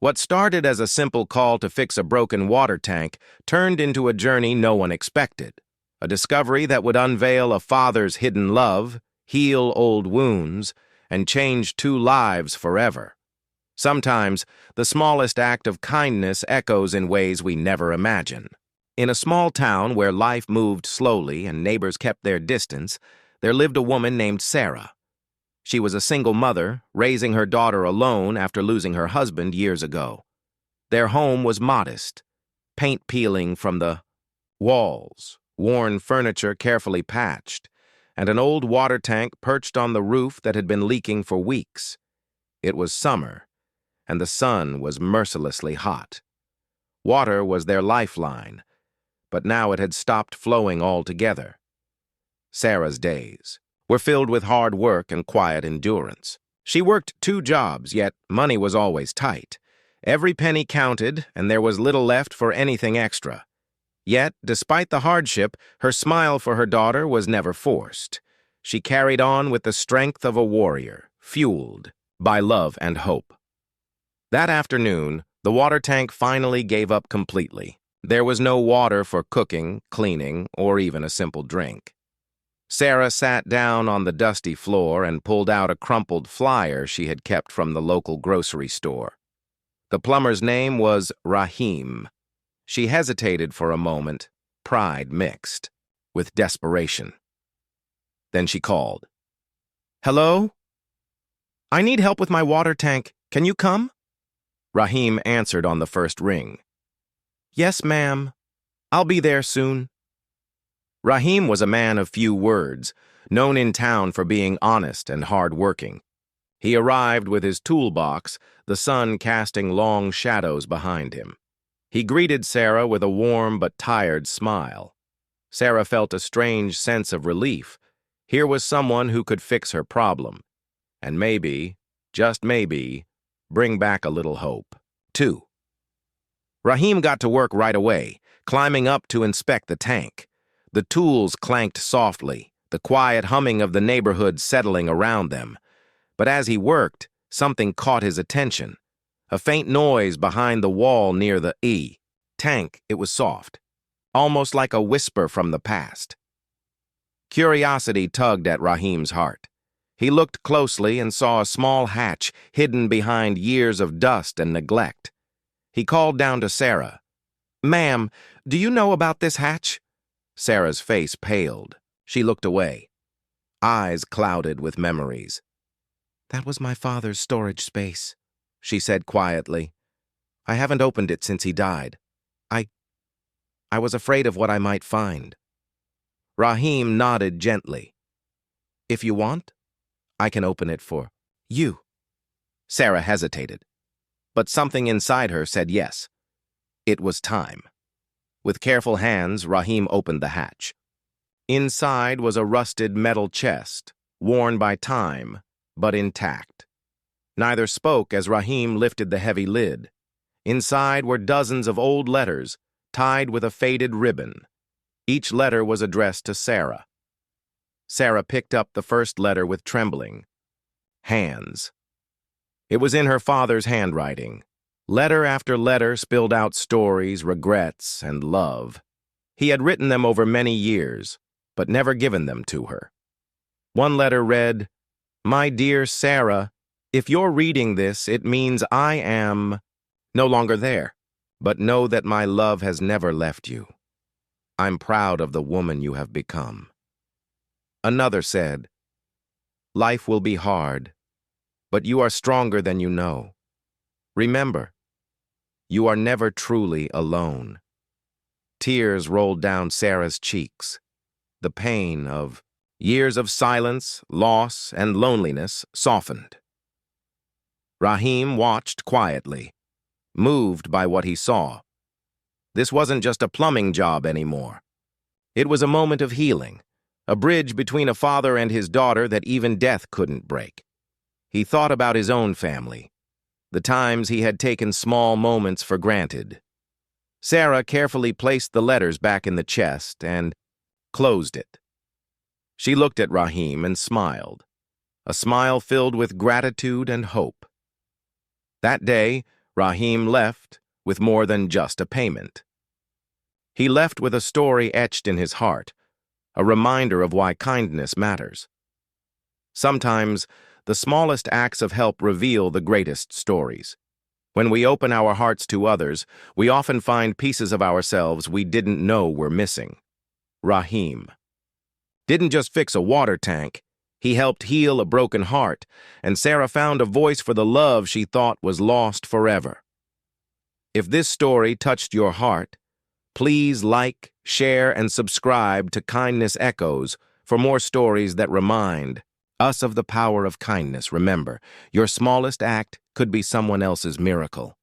What started as a simple call to fix a broken water tank turned into a journey no one expected, a discovery that would unveil a father's hidden love, heal old wounds, and change two lives forever. Sometimes, the smallest act of kindness echoes in ways we never imagine. In a small town where life moved slowly and neighbors kept their distance, there lived a woman named Sarah. She was a single mother, raising her daughter alone after losing her husband years ago. Their home was modest, paint peeling from the walls, worn furniture carefully patched, and an old water tank perched on the roof that had been leaking for weeks. It was summer, and the sun was mercilessly hot. Water was their lifeline, but now it had stopped flowing altogether. Sarah's days were filled with hard work and quiet endurance. She worked 2 jobs, yet money was always tight. Every penny counted, and there was little left for anything extra. Yet, despite the hardship, her smile for her daughter was never forced. She carried on with the strength of a warrior, fueled by love and hope. That afternoon, the water tank finally gave up completely. There was no water for cooking, cleaning, or even a simple drink. Sarah sat down on the dusty floor and pulled out a crumpled flyer she had kept from the local grocery store. The plumber's name was Rahim. She hesitated for a moment, pride mixed with desperation. Then she called. "Hello? I need help with my water tank. Can you come?" Rahim answered on the first ring. "Yes, ma'am. I'll be there soon." Rahim was a man of few words, known in town for being honest and hard-working. He arrived with his toolbox, the sun casting long shadows behind him. He greeted Sarah with a warm but tired smile. Sarah felt a strange sense of relief. Here was someone who could fix her problem, and maybe, just maybe, bring back a little hope. 2. Rahim got to work right away, climbing up to inspect the tank. The tools clanked softly, the quiet humming of the neighborhood settling around them. But as he worked, something caught his attention. A faint noise behind the wall near the tank. It was soft, almost like a whisper from the past. Curiosity tugged at Rahim's heart. He looked closely and saw a small hatch hidden behind years of dust and neglect. He called down to Sarah. "Ma'am, do you know about this hatch?" Sarah's face paled. She looked away, eyes clouded with memories. "That was my father's storage space," she said quietly. "I haven't opened it since he died. I was afraid of what I might find." Rahim nodded gently. "If you want, I can open it for you." Sarah hesitated, but something inside her said yes. It was time. With careful hands, Rahim opened the hatch. Inside was a rusted metal chest, worn by time, but intact. Neither spoke as Rahim lifted the heavy lid. Inside were dozens of old letters, tied with a faded ribbon. Each letter was addressed to Sarah. Sarah picked up the first letter with trembling. Hands. It was in her father's handwriting. Letter after letter spilled out stories, regrets, and love. He had written them over many years, but never given them to her. One letter read, "My dear Sarah, if you're reading this, it means I am no longer there, but know that my love has never left you. I'm proud of the woman you have become." Another said, "Life will be hard, but you are stronger than you know. Remember, you are never truly alone." Tears rolled down Sarah's cheeks. The pain of years of silence, loss, and loneliness softened. Rahim watched quietly, moved by what he saw. This wasn't just a plumbing job anymore. It was a moment of healing, a bridge between a father and his daughter that even death couldn't break. He thought about his own family, the times he had taken small moments for granted. Sarah carefully placed the letters back in the chest and closed it. She looked at Rahim and smiled, a smile filled with gratitude and hope. That day, Rahim left with more than just a payment. He left with a story etched in his heart, a reminder of why kindness matters. Sometimes, the smallest acts of help reveal the greatest stories. When we open our hearts to others, we often find pieces of ourselves we didn't know were missing. Rahim didn't just fix a water tank, he helped heal a broken heart, and Sarah found a voice for the love she thought was lost forever. If this story touched your heart, please like, share, and subscribe to Kindness Echoes for more stories that remind us of the power of kindness. Remember, your smallest act could be someone else's miracle.